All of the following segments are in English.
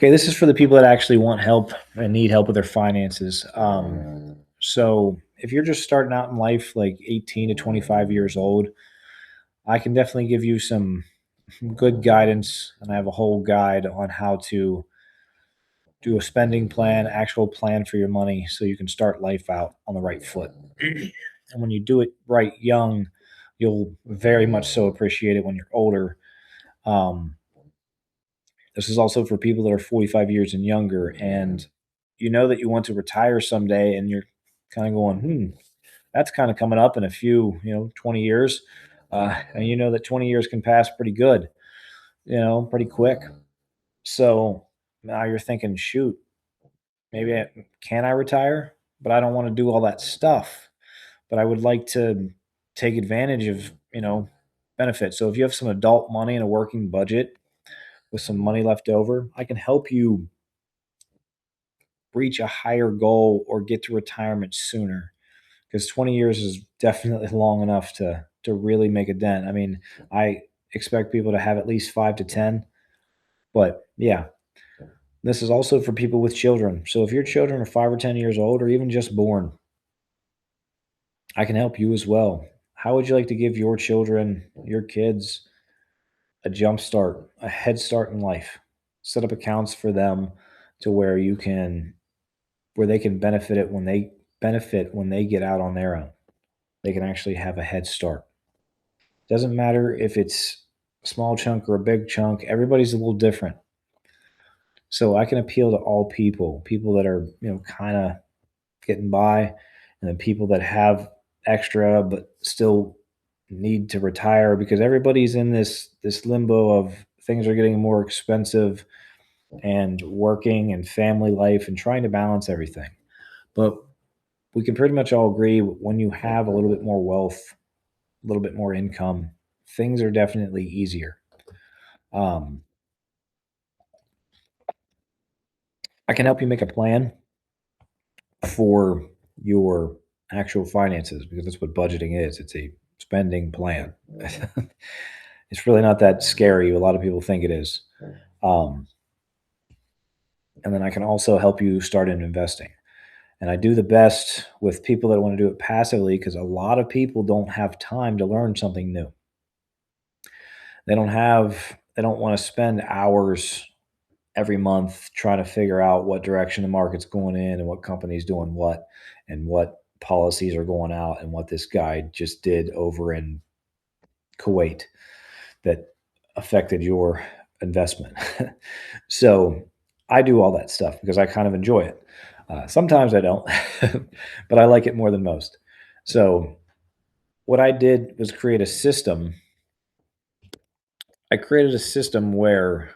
Okay, this is for the people that actually want help and need help with their finances. So if you're just starting out in life, like 18 to 25 years old, I can definitely give you some good guidance. And I have a whole guide on how to do a spending plan, actual plan for your money so you can start life out on the right foot. And when you do it right young, you'll very much so appreciate it when you're older. Um, This is also for people that are 45 years and younger, and you know that you want to retire someday, and you're kind of going, that's kind of coming up in a few, 20 years. And you know that 20 years can pass pretty good, pretty quick. So now you're thinking, shoot, can I retire? But I don't want to do all that stuff. But I would like to take advantage of, benefits. So if you have some adult money and a working budget with some money left over, I can help you reach a higher goal or get to retirement sooner because 20 years is definitely long enough to really make a dent. I mean, I expect people to have at least 5 to 10, but yeah, this is also for people with children. So if your children are 5 or 10 years old or even just born, I can help you as well. How would you like to give your children, your kids, a jump start, a head start in life? Set up accounts for them to where they can benefit when they get out on their own. They can actually have a head start. Doesn't matter if it's a small chunk or a big chunk, everybody's a little different. So I can appeal to all people, people that are, kind of getting by, and then people that have extra but still need to retire because everybody's in this limbo of things are getting more expensive and working and family life and trying to balance everything. But we can pretty much all agree when you have a little bit more wealth, a little bit more income, things are definitely easier. Um, I can help you make a plan for your actual finances because that's what budgeting is. It's a spending plan. It's really not that scary. A lot of people think it is. Um, and then I can also help you start in investing. And I do the best with people that want to do it passively because a lot of people don't have time to learn something new. They don't want to spend hours every month trying to figure out what direction the market's going in and what company's doing what and what policies are going out and what this guy just did over in Kuwait that affected your investment. So I do all that stuff because I kind of enjoy it. Sometimes I don't, but I like it more than most. So what I did was create a system. I created a system where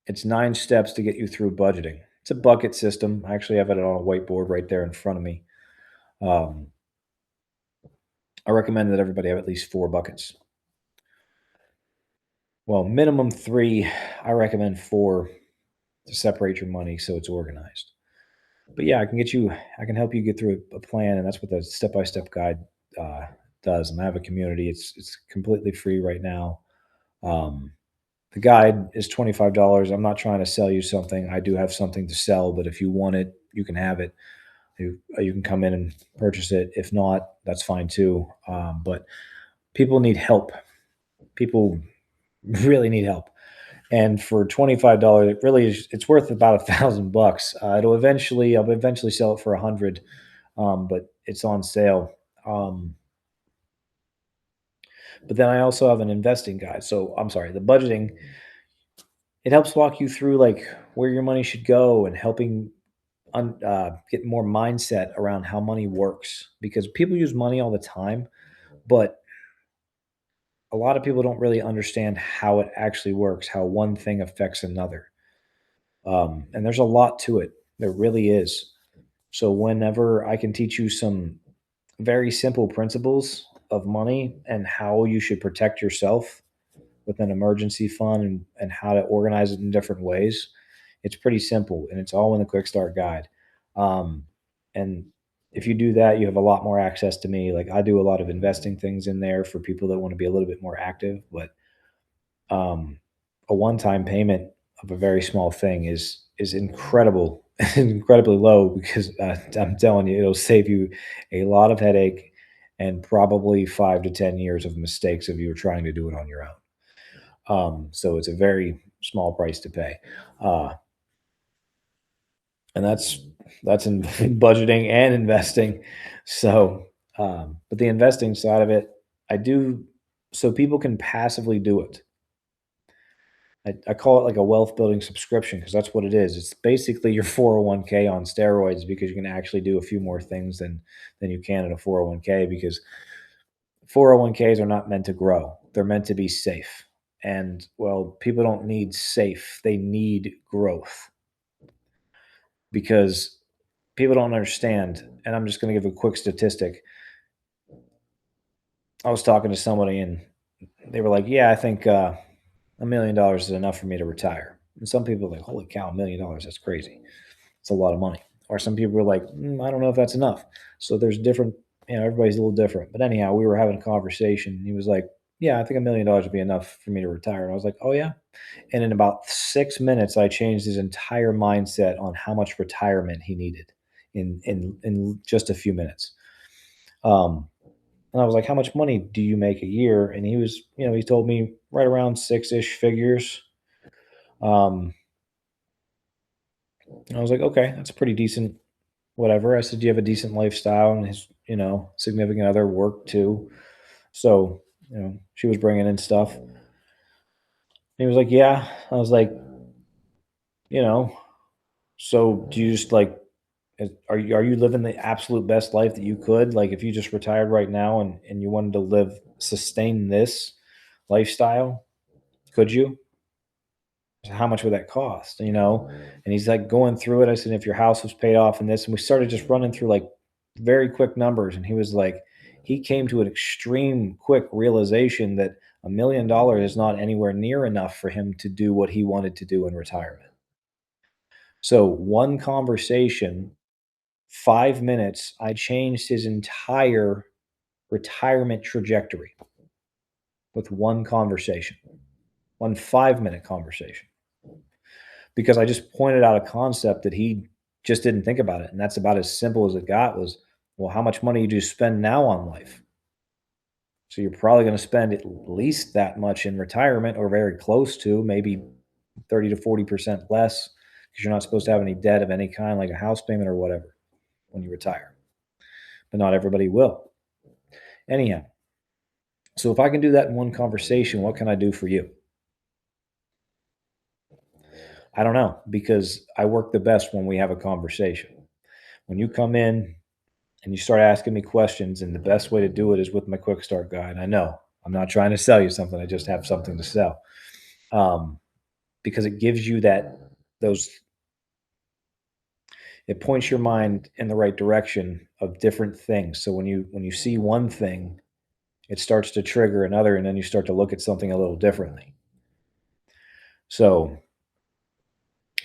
it's 9 steps to get you through budgeting. It's a bucket system. I actually have it on a whiteboard right there in front of me. Um, I recommend that everybody have at least 4 buckets. Well, minimum 3. I recommend 4 to separate your money so it's organized. But yeah, I can help you get through a plan, and that's what the step-by-step guide uh, does. And I have a community. It's completely free right now. Um, the guide is $25. I'm not trying to sell you something. I do have something to sell, but if you want it, you can have it. You can come in and purchase it. If not, that's fine too. But people need help. People really need help. And for $25, it's worth about $1,000. I'll eventually sell it for 100, but it's on sale. Um, but then I also have an investing guide. So I'm sorry, the budgeting, it helps walk you through like where your money should go and helping get more mindset around how money works because people use money all the time, but a lot of people don't really understand how it actually works, how one thing affects another. And there's a lot to it. There really is. So whenever I can teach you some very simple principles of money and how you should protect yourself with an emergency fund and how to organize it in different ways, it's pretty simple and it's all in the quick start guide. Um, and if you do that, you have a lot more access to me. Like I do a lot of investing things in there for people that want to be a little bit more active, but um, a one-time payment. of a very small thing is incredible, incredibly low because I'm telling you, it'll save you a lot of headache and probably 5 to 10 years of mistakes if you were trying to do it on your own. So it's a very small price to pay, uh, and that's in budgeting and investing. So, but the investing side of it, I do so people can passively do it. I call it like a wealth building subscription because that's what it is. It's basically your 401k on steroids because you can actually do a few more things than you can in a 401k because 401ks are not meant to grow. They're meant to be safe. And well, people don't need safe. They need growth because people don't understand. And I'm just going to give a quick statistic. I was talking to somebody and they were like, "Yeah, I think $1 million is enough for me to retire." And some people are like, "Holy cow, $1 million? That's crazy. It's a lot of money." Or some people were like, I don't know if that's enough." So there's different, everybody's a little different. But anyhow, we were having a conversation. He was like, "Yeah, I think $1 million would be enough for me to retire." And I was like, "Oh, yeah." And in about 6 minutes, I changed his entire mindset on how much retirement he needed in just a few minutes. Um, and I was like, "How much money do you make a year?" And he was, he told me right around six ish figures. Um, and I was like, "Okay, that's pretty decent." Whatever. I said, "Do you have a decent lifestyle?" And his, significant other worked too. So, she was bringing in stuff. He was like, "Yeah." I was like, you know, "So do you just like, are you living the absolute best life that you could? Like, if you just retired right now and you wanted to sustain this lifestyle, could you? How much would that cost?" And he's like going through it. I said, "If your house was paid off and this," and we started just running through like very quick numbers. And he was like, he came to an extreme quick realization that $1 million is not anywhere near enough for him to do what he wanted to do in retirement. So one conversation, 5 minutes, I changed his entire retirement trajectory with one conversation, one 5 minute conversation. Because I just pointed out a concept that he just didn't think about it, and that's about as simple as it got was, well, how much money do you spend now on life? So you're probably gonna spend at least that much in retirement or very close to, maybe 30 to 40% less, because you're not supposed to have any debt of any kind, like a house payment or whatever, when you retire. But not everybody will. Anyhow, so if I can do that in one conversation, what can I do for you? I don't know, because I work the best when we have a conversation. When you come in and you start asking me questions, and the best way to do it is with my quick start guide. I know I'm not trying to sell you something. I just have something to sell. Um, because it gives you those, it points your mind in the right direction of different things. So when you see one thing, it starts to trigger another, and then you start to look at something a little differently. So,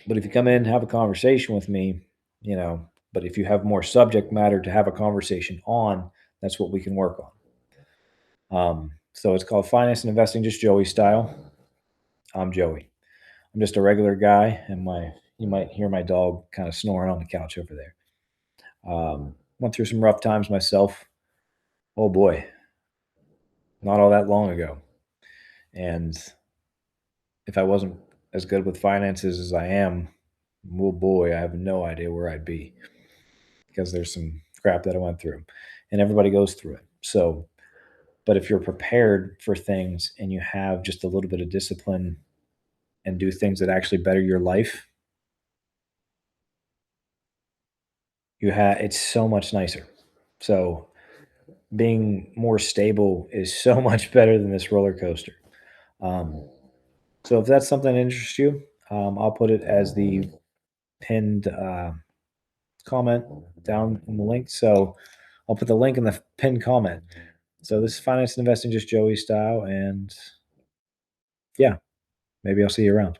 but if you come in and have a conversation with me, but if you have more subject matter to have a conversation on, that's what we can work on. So it's called Finance and Investing, just Joey Style. I'm Joey. I'm just a regular guy, and my you might hear my dog kind of snoring on the couch over there. Went through some rough times myself. Oh boy, not all that long ago. And if I wasn't as good with finances as I am, oh boy, I have no idea where I'd be because there's some crap that I went through, and everybody goes through it. So, but if you're prepared for things and you have just a little bit of discipline and do things that actually better your life, it's so much nicer. So being more stable is so much better than this roller coaster. Um, so if that's something that interests you, I'll put it as the pinned comment down in the link. So I'll put the link in the pinned comment. So this is Finance and Investing, just Joey Style, and yeah, maybe I'll see you around.